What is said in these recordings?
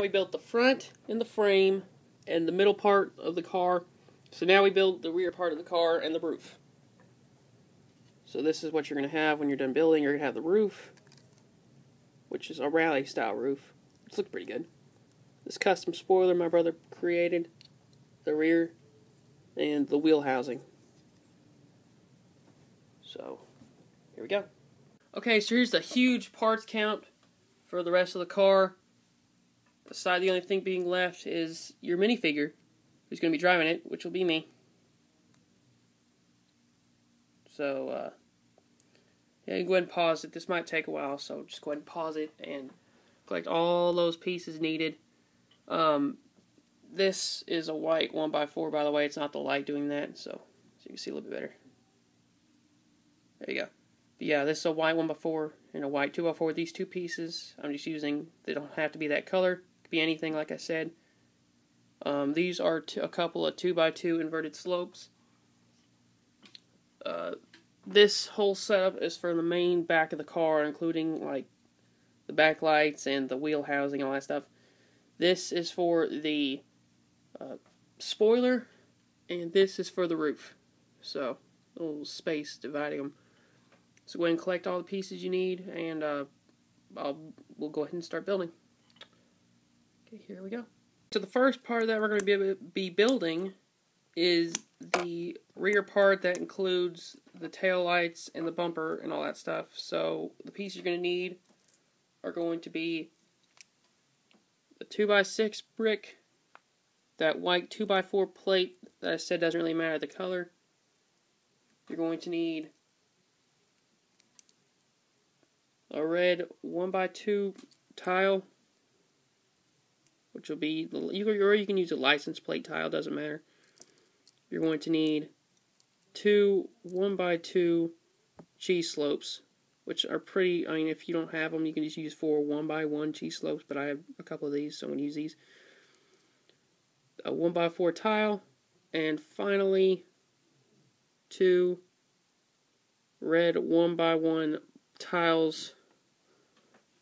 We built the front and the frame and the middle part of the car. So now we build the rear part of the car and the roof. So this is what you're going to have when you're done building. You're going to have the roof, which is a rally style roof. It's looking pretty good. This custom spoiler my brother created, the rear, and the wheel housing. So here we go. Okay, so here's the huge parts count for the rest of the car. Aside, the only thing being left is your minifigure, who's going to be driving it, which will be me. So, yeah, go ahead and pause it. This might take a while, so just go ahead and pause it and collect all those pieces needed. This is a white 1x4, by the way. It's not the light doing that, so you can see a little bit better. There you go. But yeah, this is a white 1x4 and a white 2x4. These two pieces, I'm just using, they don't have to be that color. It could be anything, like I said. These are a couple of 2x2 inverted slopes. This whole setup is for the main back of the car, including like the backlights and the wheel housing and all that stuff. This is for the spoiler, and this is for the roof. So, a little space dividing them. So go ahead and collect all the pieces you need, and we'll go ahead and start building. Okay, here we go. So the first part that we're going to be building is the rear part that includes the tail lights and the bumper and all that stuff. So the pieces you're going to need are going to be the 2x6 brick, that white 2x4 plate that I said doesn't really matter the color. You're going to need a red 1x2 tile, which will be, or you can use a license plate tile, doesn't matter. You're going to need 2 1x2 cheese slopes, which are pretty, I mean, if you don't have them, you can just use 4 1x1 cheese slopes, but I have a couple of these, so I'm going to use these. A 1x4 tile, and finally 2 red 1x1 tiles,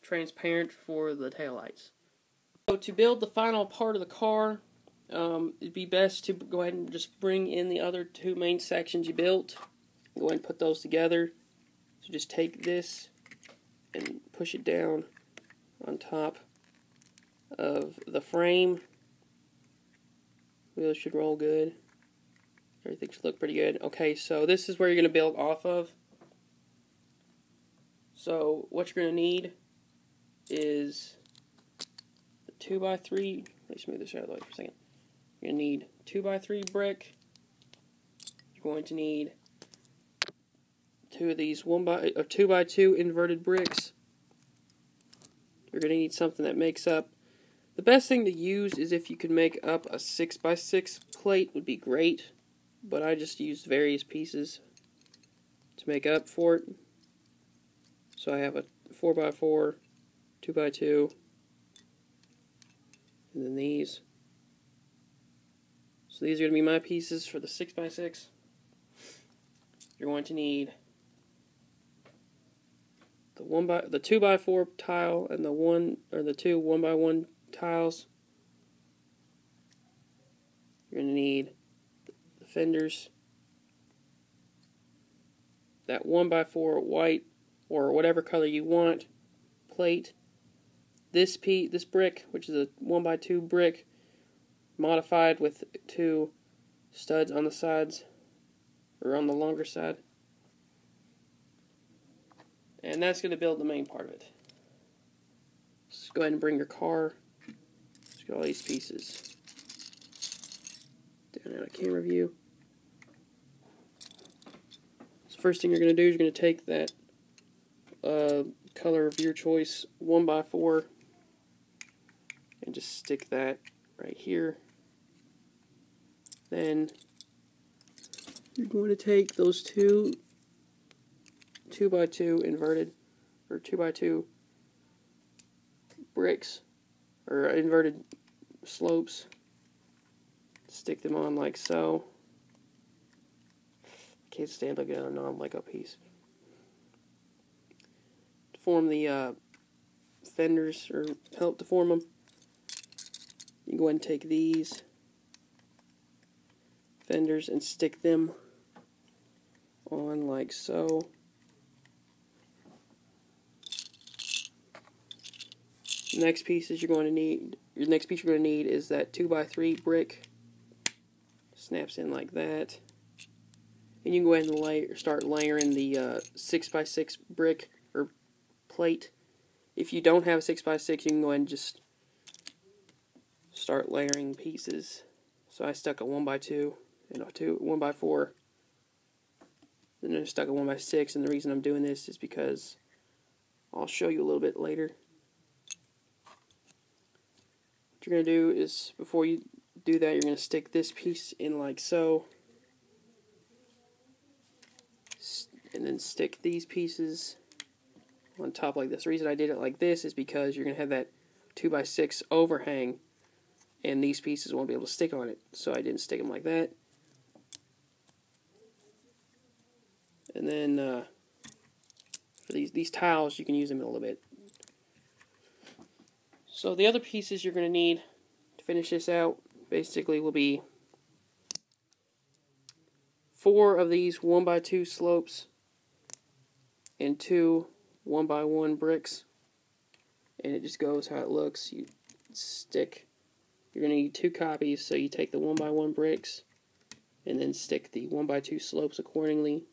transparent, for the taillights. So to build the final part of the car, it'd be best to go ahead and just bring in the other two main sections you built. Go ahead and put those together. So just take this and push it down on top of the frame. Wheels should roll good. Everything should look pretty good. Okay, so this is where you're going to build off of. So what you're going to need is the 2x3. Let me smooth this out of the way for a second. You're going to need 2x3 brick. You're going to need 2 of these 2x2 inverted bricks. You're going to need something that makes up. The best thing to use is if you could make up a 6x6 plate, would be great. But I just used various pieces to make up for it. So I have a 4x4, 2x2, and then these. So these are going to be my pieces for the 6x6. You're going to need the 2x4 tile and the 2 1x1 tiles. You're going to need the fenders, that 1x4 white or whatever color you want plate, this brick, which is a 1x2 brick modified with 2 studs on the sides, or on the longer side, and that's going to build the main part of it. Just go ahead and bring your car. Just get all these pieces down out of camera view. So first thing you're going to do is you're going to take that color of your choice 1x4 and just stick that right here. Then you're going to take those 2 2x2 inverted, or 2x2 bricks, or inverted slopes, stick them on like so. I can't stand looking at a non-Lego piece. To form the fenders, or help to form them. You can go ahead and take these fenders and stick them on like so. Next piece is you're going to need. Your next piece you're going to need is that 2x3 brick. Snaps in like that, and you can go ahead and start layering the 6x6 brick or plate. If you don't have a 6x6, you can go ahead and just start layering pieces. So I stuck a 1x2 and a 1x4, and then I stuck a 1x6. And the reason I'm doing this is because I'll show you a little bit later. What you're going to do is, before you do that, you're going to stick this piece in like so, and then stick these pieces on top like this. The reason I did it like this is because you're going to have that 2x6 overhang, and these pieces won't be able to stick on it, so I didn't stick them like that. And then for these tiles, you can use them a little bit. So the other pieces you're going to need to finish this out basically will be 4 of these 1x2 slopes and 2 1x1 bricks, and it just goes how it looks. You're going to need 2 copies, so you take the 1x1 bricks and then stick the 1x2 slopes accordingly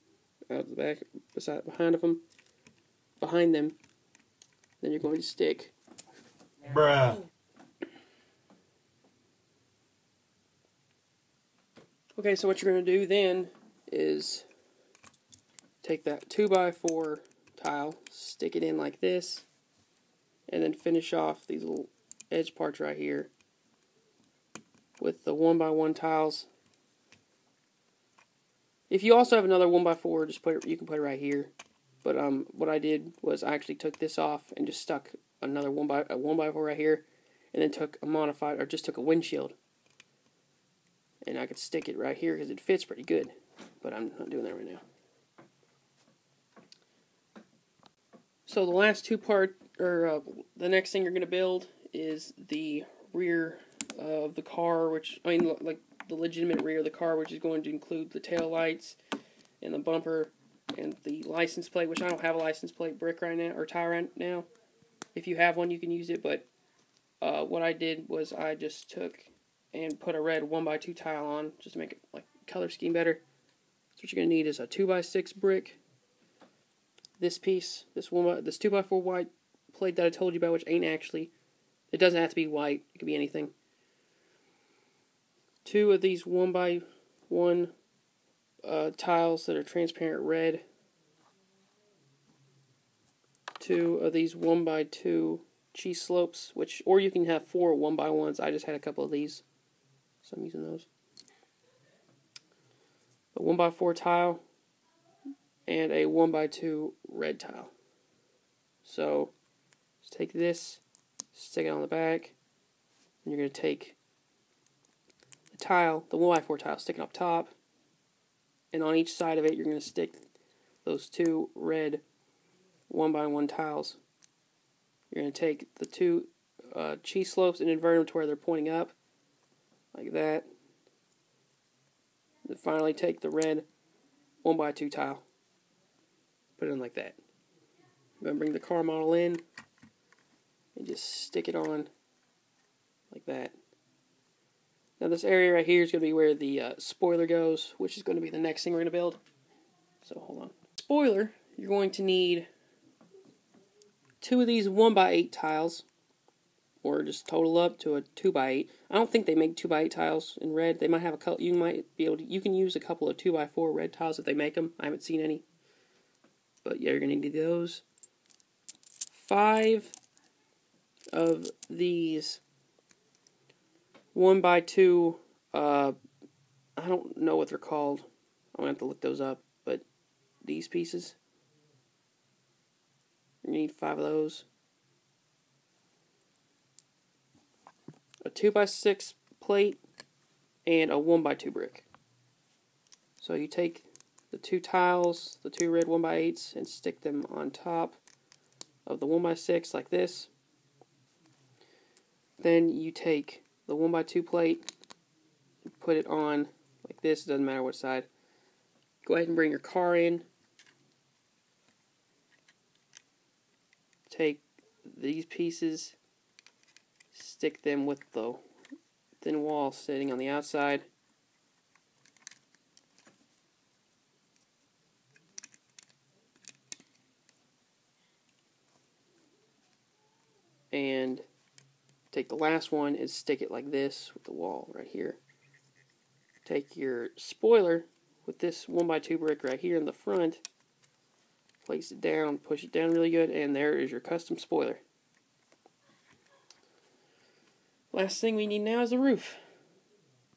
out the back, behind them. Then you're going to stick Okay, so what you're going to do then is take that 2x4 tile, stick it in like this, and then finish off these little edge parts right here with the 1x1 tiles. If you also have another 1x4, just you can put it right here. But what I did was I actually took this off and just stuck another 1x4 right here, and then took a windshield, and I could stick it right here because it fits pretty good. But I'm not doing that right now. So the last the next thing you're going to build is the rear of the car, like the legitimate rear of the car, which is going to include the tail lights and the bumper and the license plate, which I don't have a license plate brick right now, or tile right now. If you have one, you can use it, but what I did was I just took and put a red 1x2 tile on, just to make it like color scheme better. So what you're going to need is a 2x6 brick, this piece, this 2x4 white plate that I told you about, which ain't actually, it doesn't have to be white, it could be anything. 2 of these 1x1 tiles that are transparent red. 2 of these 1x2 cheese slopes, or you can have 4 1x1s. I just had a couple of these, so I'm using those. A 1x4 tile and a 1x2 red tile. So just take this, stick it on the back, and you're going to take the tile, the 1x4 tile, stick it up top, and on each side of it you're going to stick those 2 red 1x1 tiles. You're going to take the 2 cheese slopes and invert them to where they're pointing up, like that. Then finally take the red 1x2 tile, put it in like that. I'm going to bring the car model in and just stick it on like that. Now this area right here is going to be where the spoiler goes, which is going to be the next thing we're going to build. So hold on. Spoiler, you're going to need 2 of these 1x8 tiles, or just total up to a 2x8. I don't think they make 2x8 tiles in red. They might have a couple. You can use a couple of 2x4 red tiles if they make them. I haven't seen any, but yeah, you're gonna need those. 5 of these 1x2. I don't know what they're called. I'm gonna have to look those up. But these pieces, you need 5 of those. A 2x6 plate and a 1x2 brick. So you take the 2 tiles, the 2 red 1x8s, and stick them on top of the 1x6 like this. Then you take the 1x2 plate, put it on like this, doesn't matter what side. Go ahead and bring your car in. Take these pieces, stick them with the thin wall sitting on the outside. And take the last one and stick it like this with the wall right here. Take your spoiler with this 1x2 brick right here in the front, place it down, push it down really good, and there is your custom spoiler. Last thing we need now is the roof.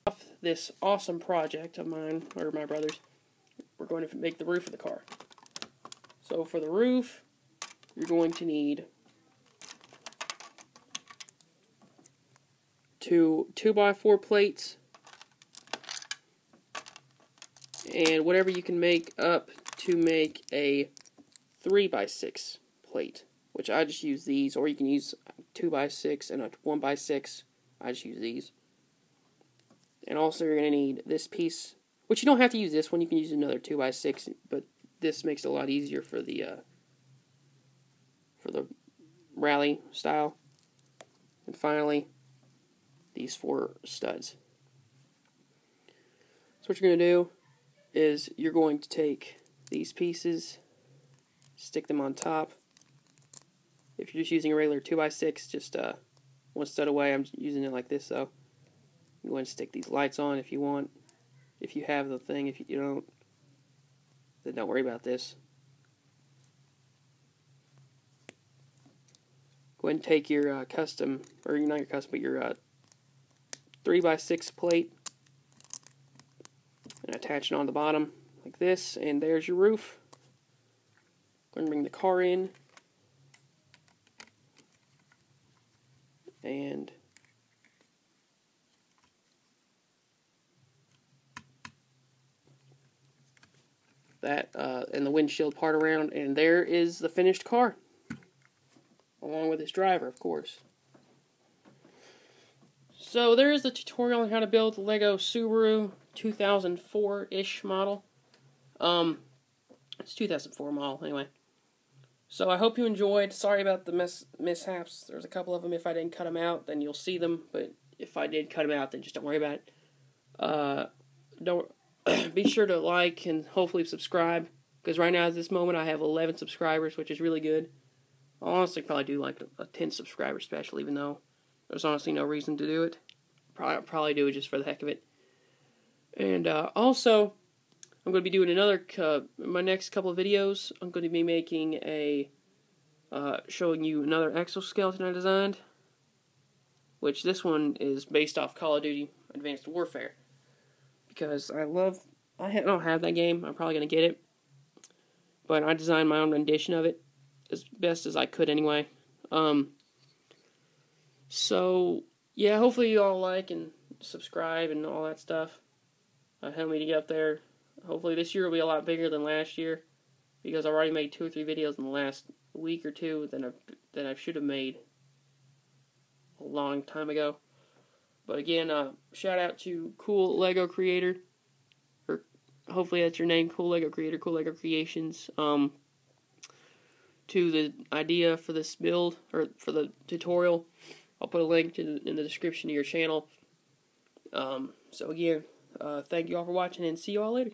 Off this awesome project of mine, or my brother's, we're going to make the roof of the car. So for the roof, you're going to need two 2x4 plates, and whatever you can make up to make a 3x6 plate, which I just use these, or you can use 2x6 and a 1x6. I just use these. And also you're going to need this piece, which you don't have to use this one, you can use another 2x6, but this makes it a lot easier for the rally style. And finally, these 4 studs. So what you're going to do is you're going to take these pieces, stick them on top. If you're just using a regular 2x6, just one stud away. I'm using it like this, though. You go ahead and stick these lights on if you want. If you have the thing, if you don't, then don't worry about this. Go ahead and take your custom, or not your custom, but your 3x6 plate and attach it on the bottom like this, and there's your roof. Go ahead and bring the car in, and that and the windshield part around, and there is the finished car, along with its driver, of course. So there is the tutorial on how to build the Lego Subaru 2004-ish model. It's 2004 model, anyway. So I hope you enjoyed. Sorry about the mishaps. There's a couple of them. If I didn't cut them out, then you'll see them. But if I did cut them out, then just don't worry about it. Don't be sure to like and hopefully subscribe. Because right now, at this moment, I have 11 subscribers, which is really good. I'll honestly probably do like a 10 subscriber special, even though there's honestly no reason to do it. Probably do it just for the heck of it. And also, I'm going to be doing another, my next couple of videos, I'm going to be making a, showing you another exoskeleton I designed. Which this one is based off Call of Duty Advanced Warfare. Because I don't have that game, I'm probably going to get it. But I designed my own rendition of it, as best as I could anyway. So, yeah, hopefully you all like and subscribe and all that stuff. Help me to get up there. Hopefully this year will be a lot bigger than last year, because I've already made 2 or 3 videos in the last week or two that I should have made a long time ago. But again, shout out to Cool Lego Creator, or hopefully that's your name, Cool Lego Creator, Cool Lego Creations, to the idea for this build, or for the tutorial. I'll put a link in the description of your channel. So again, thank you all for watching, and see you all later.